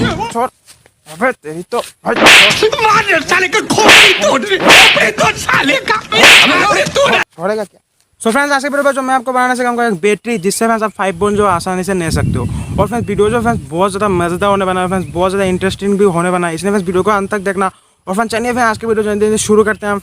छोड़, अबे तेरी तो मार साले का खोपड़ी तोड़ दे, खोपड़ी तोड़ साले का, अबे छोड़ेगा क्या? सो फ्रेंड्स आज के वीडियो जो मैं आपको बनाना सिखाऊंगा एक बैटरी जिससे फ्रेंड्स आप 5 बोन जो आसानी से ले सकते हो। और फ्रेंड्स वीडियो जो फ्रेंड्स बहुत ज़्यादा मजेदार होने बना है, फ्रेंड्स बहुत ज़्यादा इंटरेस्टिंग भी होने बना है, इसलिए फ्रेंड्स वीडियो को अंत तक देखना। और फ्रेंड्स चलिए फिर आज के वीडियो जो शुरू करते हैं।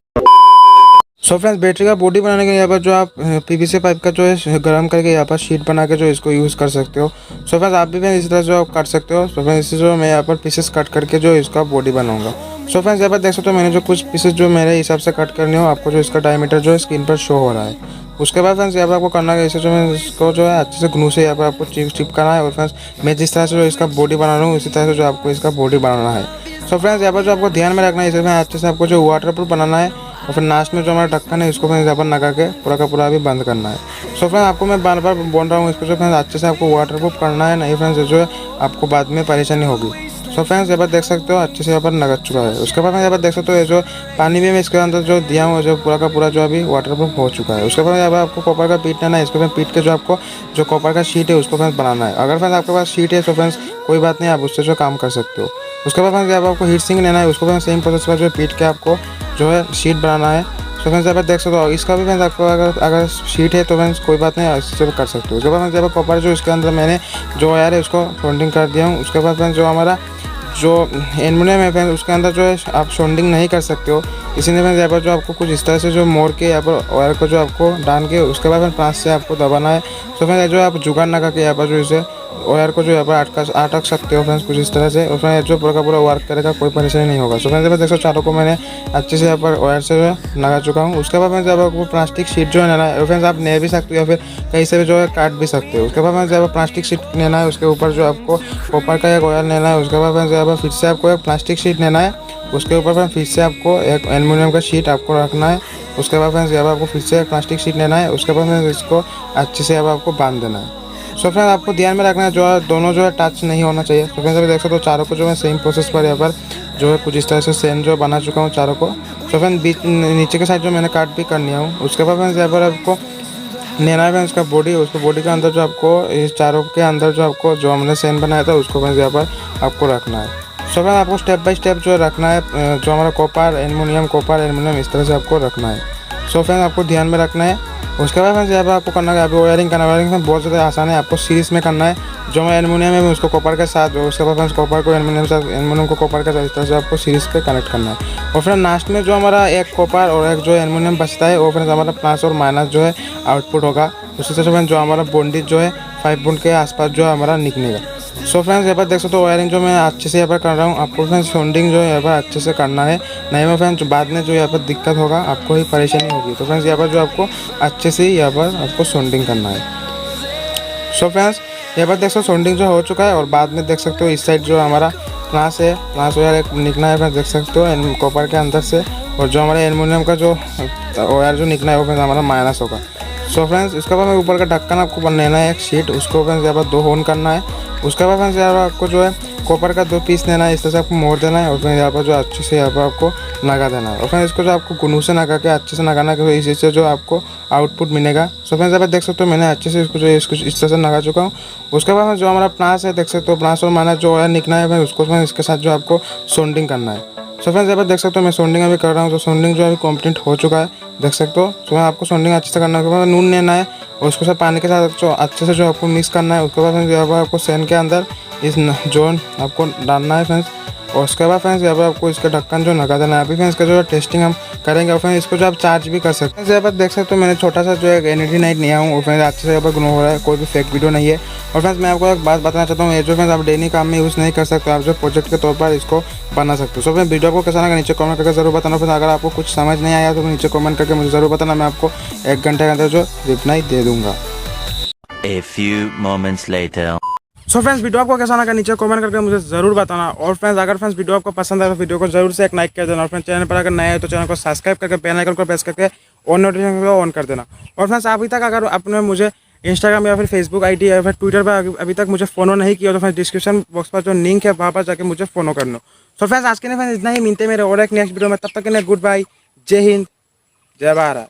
सो फ्रेंड्स बैटरी का बॉडी बनाने के लिए यहाँ पर जो आप पीवीसी पाइप का जो है गर्म करके यहाँ पर शीट बना के जो इसको यूज़ कर सकते हो। सो फ्रेंड्स आप भी इसी तरह जो कर सकते हो। सो फ्रेंड्स इसी जो मैं यहाँ पर पीसेस कट करके जो इसका बॉडी बनाऊंगा। सो फ्रेंड्स यहाँ पर देख सकते हो मैंने जो कुछ पीसेस जो मेरे हिसाब से कट करने हो, आपको जो इसका डायमीटर जो है स्क्रीन पर शो हो रहा है। उसके बाद फ्रेंड्स यहाँ पर आपको करना है इसे जो मैं इसको जो है अच्छे से ग्लू से यहाँ पर आपको चिपकाना है। और फ्रेंड्स मैं जिस तरह से जो इसका बॉडी बना रहा हूँ उसी तरह से जो आपको इसका बॉडी बनाना है। सो फ्रेंड्स यहाँ पर जो आपको ध्यान में रखना है, इसमें अच्छे से आपको जो वाटरप्रूफ बनाना है। और फिर लास्ट में जो हमारा ढक्कन है इसको फ्रेंड्स यहाँ पर लगा के पूरा का पूरा भी बंद करना है। सो फ्रेंड्स आपको मैं बार बार बोल रहा हूँ इसको जो फ्रेंड्स अच्छे से आपको वाटरप्रूफ करना है, नहीं फ्रेंड्स जो है आपको बाद में परेशानी होगी। सो फ्रेंड्स यहाँ पर देख सकते हो अच्छे से यहाँ पर लग चुका है। उसके बाद यहाँ पर देख सकते हो ये जो पानी भी मैं इसके अंदर जो दिया हूँ जो पूरा का पूरा जो अभी वाटरप्रूफ हो चुका है। उसके बाद यहाँ पर आपको कॉपर का पीट लेना है। इसको पीट के जो आपको जो कॉपर का शीट है उसको फ्रेंड्स बनाना है। अगर फ्रेंड्स आपके पास शीट है तो फ्रेंड्स कोई बात नहीं, आप उससे जो काम कर सकते हो। उसके बाद फ्रेंड्स यहाँ पर आपको हीट सिंक लेना है, उसको फ्रेंड्स सेम प्रोसेस पर जो पीट के आपको जो है शीट बनाना है। तो फ्रेंड्स यहाँ पर देख सकते हो इसका भी फ्रेंड्स आपको अगर शीट है तो फ्रेंड्स कोई बात नहीं, इससे कर सकते हो। उसके बाद फ्रेंड्स यहाँ पर कॉपर जो इसके अंदर मैंने जो वायर है उसको सोल्डिंग कर दिया हूँ। उसके बाद फ्रेंड्स जो हमारा जो एल्युमिनियम है फ्रेंड्स उसके अंदर जो है आप सोल्डिंग नहीं कर सकते हो, इसीलिए फ्रेंड्स यहाँ पर जो आपको कुछ इस तरह से जो मोड़ के यहाँ पर वायर को जो आपको डाल के उसके बाद फ्रेंड्स 5 से आपको दबाना है। तो फ्रेंड्स जो आप जुगाड़ लगा के यहाँ पर जो इसे वायर को जो यहाँ पर अटक सकते हो फ्रेंड्स कुछ इस तरह से। और फ्रेंड्स जो पूरा का पूरा वर्क करेगा, कोई परेशानी नहीं होगा। सो फ्रेंड्स देखो चारों को मैंने अच्छे से यहाँ पर वायर से जो है लगा चुका हूँ। उसके बाद फ्रेंड्स आपको प्लास्टिक शीट जो है लेना है, फ्रेंड्स आप ले भी सकते हो या फिर कहीं से भी जो है काट भी सकते हो। उसके बाद फ्रेंड्स यहाँ पर प्लास्टिक शीट लेना है, उसके ऊपर जो आपको कॉपर का एक वायर लेना है। उसके बाद फ्रेंड्स यहाँ पर फिर से आपको एक प्लास्टिक शीट लेना है, उसके ऊपर फ्रेंड्स फिर से आपको एक एल्युमिनियम का शीट आपको रखना है। उसके बाद फ्रेंड्स यहाँ पर आपको फिर से एक प्लास्टिक शीट लेना है। उसके बाद फ्रेंड्स इसको अच्छे से यहाँ पर आपको बांध देना है। सो फ्रेंड्स आपको ध्यान में रखना है जो है दोनों जो है टच नहीं होना चाहिए। तो फ्रेंड्स अभी देख सकते हो चारों को जो है सेम प्रोसेस पर यहाँ पर जो है कुछ इस तरह से सेम जो बना चुका हूँ चारों को। सो फ्रेंड्स बीच नीचे के साइड जो मैंने काट भी कर लिया हूँ। उसके बाद फ्रेंड्स यहाँ पर आपको लेना है उसका बॉडी, उसको बॉडी के अंदर जो आपको इस चारों के अंदर जो आपको जो हमने सेम बनाया था उसको फ्रेंड्स यहाँ पर आपको रखना है। सो फ्रेंड्स आपको स्टेप बाय स्टेप जो रखना है, जो हमारा कॉपर एल्युमिनियम इस तरह से आपको रखना है। सो फ्रेंड्स आपको ध्यान में रखना है। उसके बाद फ्रेंड्स यहाँ पर आपको करना है अभी वायरिंग करना है। वायरिंग में बहुत ज़्यादा आसान है, आपको सीरीज में करना है। जो मैं एल्युमिनियम है उसको कॉपर के साथ, उसके बाद फ्रेंड्स कॉपर को एल्युमिनियम साथ, एल्युमिनियम को कॉपर के साथ इस तरह से आपको सीरीज पे कनेक्ट करना है। और फिर लास्ट में जो हमारा एक कॉपर और एक जो एल्युमिनियम बचता है वो फ्रेंड्स हमारा प्लस और माइनस जो है आउटपुट होगा। उसी तरह से फ्रेंड्स जो हमारा बॉन्डेज जो है 5 बोन के आसपास जो है हमारा निकलेगा। सो फ्रेंड्स यहाँ पर देख सकते हो वायरिंग जो मैं अच्छे से यहाँ पर कर रहा हूँ। आपको फ्रेंड्स सोल्डिंग जो है यहाँ पर अच्छे से करना है, नहीं में फ्रेंड्स बाद में जो यहाँ पर दिक्कत होगा, आपको ही परेशानी होगी। तो फ्रेंड्स यहाँ पर जो आपको अच्छे से यहाँ पर आपको सोल्डिंग करना है। सो फ्रेंड्स यहाँ पर देख सकते हो सोल्डिंग जो हो चुका है। और बाद में देख सकते हो इस साइड जो हमारा प्लास है, प्लास वायर एक निकला है फ्रेंड्स देख सकते हो कॉपर के अंदर से। और जो हमारे एल्युमिनियम का जो वायर जो निकला है वो फ्रेंड्स हमारा माइनस होगा। सो फ्रेंड्स इसके बाद में ऊपर का ढक्कन आपको लेना है एक शीट, उसको फ्रेंड्स यहाँ पर 2 होल करना है। उसके बाद फ्रेंड्स यहाँ पर आपको जो है कॉपर का 2 पीस लेना है, इस तरह से आपको मोड़ देना है। और फिर यहाँ पर जो अच्छे से यहाँ पर आपको लगा देना है। और फ्रेंड्स इसको जो आपको गुनू से लगा के अच्छे से लगाना है, इससे जो आपको आउटपुट मिलेगा। सो फ्रेंड्स यहाँ पर देख सकते हो मैंने अच्छे से इसको जो इसको इस तरह से लगा चुका हूँ। उसके बाद जो हमारा प्लास है देख सकते हो, प्लास और माइनस जो वायर निकला है उसको फ्रेंड्स इसके साथ जो आपको सोल्डिंग करना है। सो फ्रेंड्स यहाँ पर देख सकते हो मैं सोल्डिंग अभी कर रहा हूँ। तो सोल्डिंग जो अभी कंप्लीट हो चुका है देख सकते हो। तो आपको सोल्डिंग अच्छे से करना है, नून लेना है और उसको सब पानी के साथ जो अच्छे से जो आपको मिक्स करना है। उसके बाद यहाँ पर आपको सैन के अंदर इस जोन आपको डालना है फ्रेंड्स। और उसके बाद फ्रेंड्स यहाँ पर आपको इसका ढक्कन जो लगा देना है। अभी फ्रेंड्स इसका जो टेस्टिंग हम करेंगे और फ्रेंड्स इसको जो आप चार्ज भी कर सकते हैं। यहाँ पर देख सकते हो मैंने छोटा सा जो है एलईडी लाइट लिया हूँ और फ्रेंड्स अच्छे से यहाँ पर ग्लो हो रहा है, कोई भी फेक वीडियो नहीं है। और फ्रेंड्स मैं आपको एक बात बताना चाहता हूँ, ये जो फ्रेंड्स आप डेली काम में यूज़ नहीं कर सकते, आप जो प्रोजेक्ट के तौर पर इसको बना सकते हो। सो फ्रेंड्स वीडियो को कैसा लगा नीचे कमेंट करके जरूर बताना। फिर अगर आपको कुछ समझ नहीं आया तो नीचे कमेंट करके मुझे ज़रूर बताना, मैं आपको 1 घंटे के अंदर जो रिप्लाई दे दूँगा। A few moments later. So friends video आपको कैसा लगा नीचे कमेंट करके मुझे ज़रूर बताना। और फ्रेंड्स अगर फ्रेंड्स वीडियो आपको पसंद आए तो वीडियो को जरूर से एक लाइक कर देना। और फ्रेंड्स चैनल पर अगर नए है तो चैनल को सब्सक्राइब करके बेल आइकन को प्रेस करके ऑन नोटिफिकेशन को ऑन कर देना। और फ्रेंड्स अभी तक अगर आपने मुझे इंस्टाग्राम या फिर फेसबुक आईडी या फिर ट्विटर पर अभी तक मुझे फॉलो नहीं किया तो फ्रेंड्स डिस्क्रिप्शन बॉक्स पर जो लिंक है वहाँ पर जाकर मुझे फॉलो कर लो। सो फ्रेंड्स आज के लिए फ्रेंड्स इतना ही, मिलते हैं मेरे और एक नेक्स्ट वीडियो में। तब तक के लिए गुड बाय, जय हिंद, जय भारत।